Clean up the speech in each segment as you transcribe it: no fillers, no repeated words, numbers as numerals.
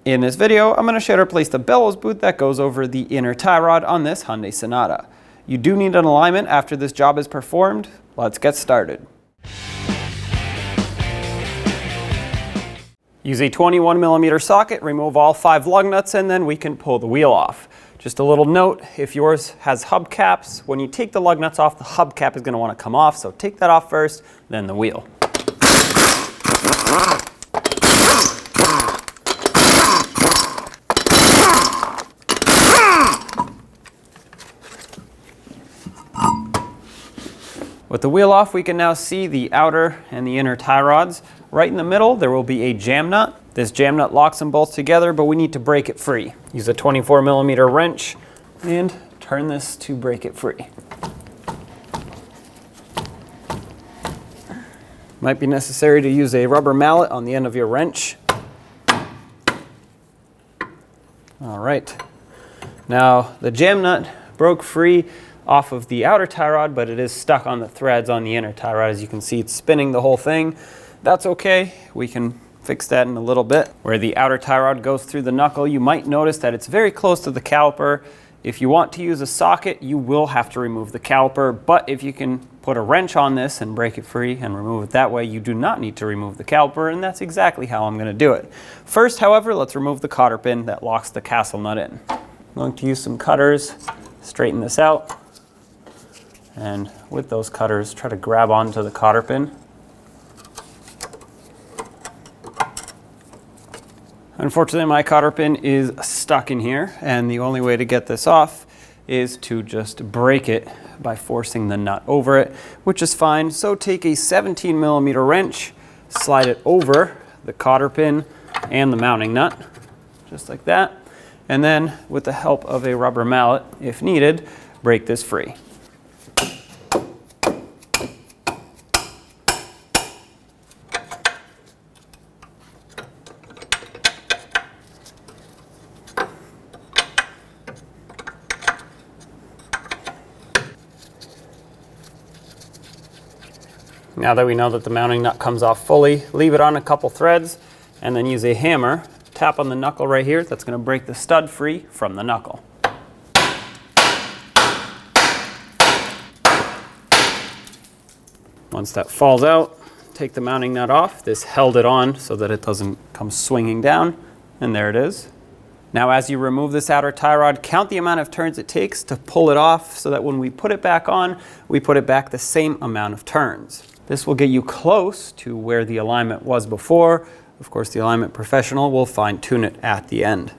In this video, I'm going to show you how to place the bellows boot that goes over the inner tie rod on this Hyundai Sonata. You do need an alignment after this job is performed. Let's get started. Use a 21mm socket, remove all 5 lug nuts, and then we can pull the wheel off. Just a little note, if yours has hubcaps, when you take the lug nuts off, the hubcap is going to want to come off, so take that off first, then the wheel. With the wheel off, we can now see the outer and the inner tie rods. Right in the middle, there will be a jam nut. This jam nut locks them both together, but we need to break it free. Use a 24mm wrench and turn this to break it free. Might be necessary to use a rubber mallet on the end of your wrench. All right. Now, the jam nut broke free off of the outer tie rod, but it is stuck on the threads on the inner tie rod. As you can see, it's spinning the whole thing. That's okay. We can fix that in a little bit. Where the outer tie rod goes through the knuckle, you might notice that it's very close to the caliper. If you want to use a socket, you will have to remove the caliper, but if you can put a wrench on this and break it free and remove it that way, you do not need to remove the caliper, and that's exactly how I'm going to do it. First, however, let's remove the cotter pin that locks the castle nut in. I'm going to use some cutters, straighten this out, and with those cutters, try to grab onto the cotter pin. Unfortunately, my cotter pin is stuck in here, and the only way to get this off is to just break it by forcing the nut over it, which is fine. So take a 17mm wrench, slide it over the cotter pin and the mounting nut, just like that. And then, with the help of a rubber mallet, if needed, break this free. Now that we know that the mounting nut comes off fully, leave it on a couple threads and then use a hammer, tap on the knuckle right here. That's going to break the stud free from the knuckle. Once that falls out, take the mounting nut off. This held it on so that it doesn't come swinging down, and there it is. Now as you remove this outer tie rod, count the amount of turns it takes to pull it off so that when we put it back on, we put it back the same amount of turns. This will get you close to where the alignment was before. Of course, the alignment professional will fine-tune it at the end.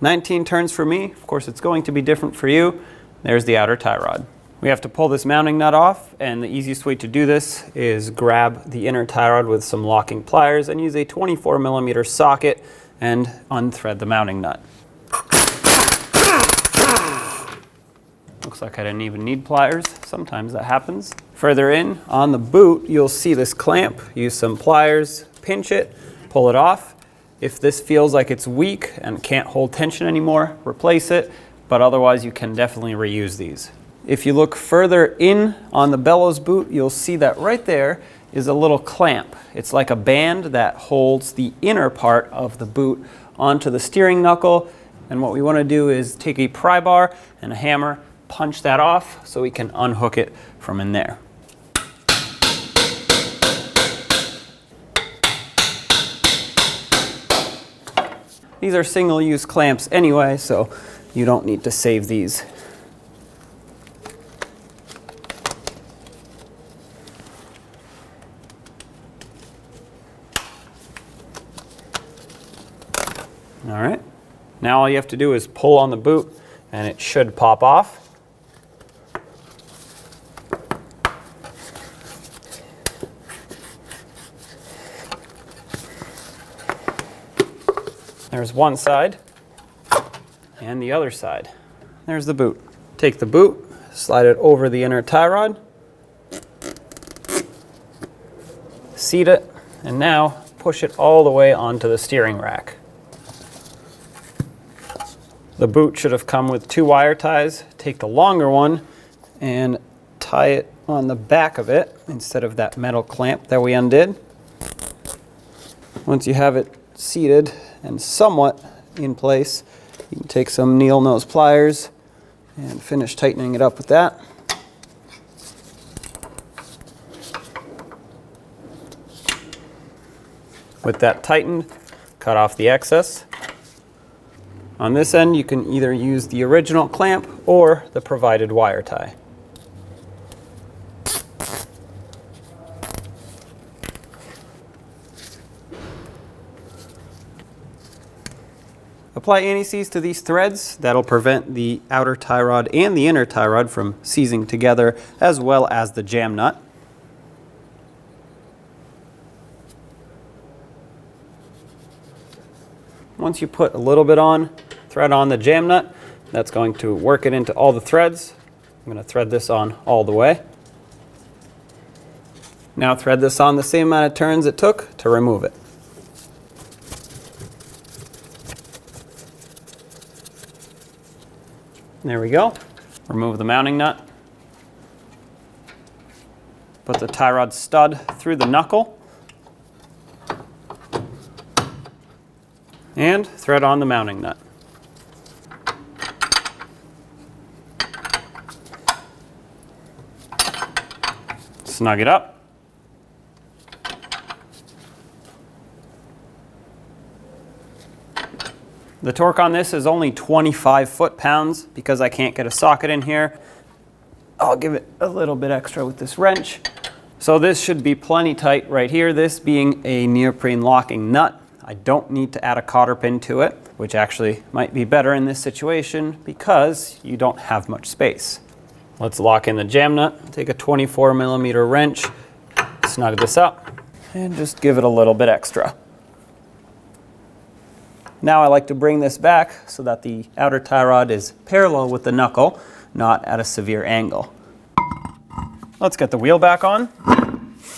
"19 turns for me." Of course, it's going to be different for you. There's the outer tie rod. We have to pull this mounting nut off, and the easiest way to do this is grab the inner tie rod with some locking pliers and use a 24mm socket and unthread the mounting nut. Looks like I didn't even need pliers. Sometimes that happens. Further in, on the boot, you'll see this clamp. Use some pliers, pinch it, pull it off. If this feels like it's weak and can't hold tension anymore, replace it, but otherwise you can definitely reuse these. If you look further in on the bellows boot, you'll see that right there is a little clamp. It's like a band that holds the inner part of the boot onto the steering knuckle. And what we want to do is take a pry bar and a hammer, punch that off so we can unhook it from in there. These are single-use clamps anyway, so you don't need to save these. All right, now all you have to do is pull on the boot and it should pop off. There's one side and the other side. There's the boot. Take the boot, slide it over the inner tie rod, seat it, and now push it all the way onto the steering rack. The boot should have come with 2 wire ties. Take the longer one and tie it on the back of it instead of that metal clamp that we undid. Once you have it seated and somewhat in place, you can take some needle nose pliers and finish tightening it up with that. With that tightened, cut off the excess. On this end, you can either use the original clamp or the provided wire tie. Apply anti-seize to these threads. That'll prevent the outer tie rod and the inner tie rod from seizing together, as well as the jam nut. Once you put a little bit on, thread on the jam nut, that's going to work it into all the threads. I'm going to thread this on all the way. Now thread this on the same amount of turns it took to remove it. There we go. Remove the mounting nut. Put the tie rod stud through the knuckle. And thread on the mounting nut. Snug it up. The torque on this is only 25 foot-pounds because I can't get a socket in here. I'll give it a little bit extra with this wrench. So this should be plenty tight right here, this being a neoprene locking nut. I don't need to add a cotter pin to it, which actually might be better in this situation because you don't have much space. Let's lock in the jam nut. Take a 24mm wrench, snug this up, and just give it a little bit extra. Now I like to bring this back so that the outer tie rod is parallel with the knuckle, not at a severe angle. Let's get the wheel back on.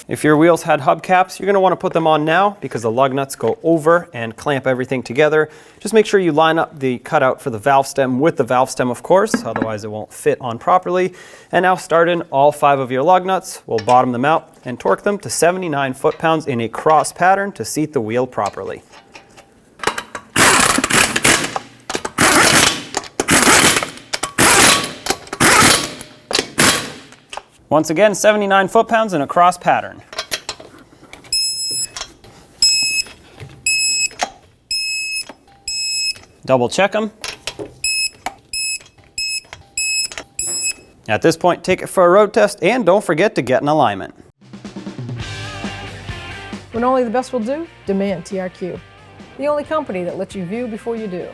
If your wheels had hubcaps, you're going to want to put them on now because the lug nuts go over and clamp everything together. Just make sure you line up the cutout for the valve stem with the valve stem, of course, otherwise it won't fit on properly. And now start in all 5 of your lug nuts. We'll bottom them out and torque them to 79 foot-pounds in a cross pattern to seat the wheel properly. Once again, 79 foot-pounds in a cross pattern. Double check them. At this point, take it for a road test and don't forget to get an alignment. When only the best will do, demand TRQ. The only company that lets you view before you do.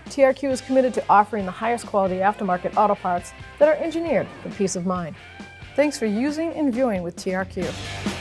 TRQ is committed to offering the highest quality aftermarket auto parts that are engineered for peace of mind. Thanks for using and viewing with TRQ.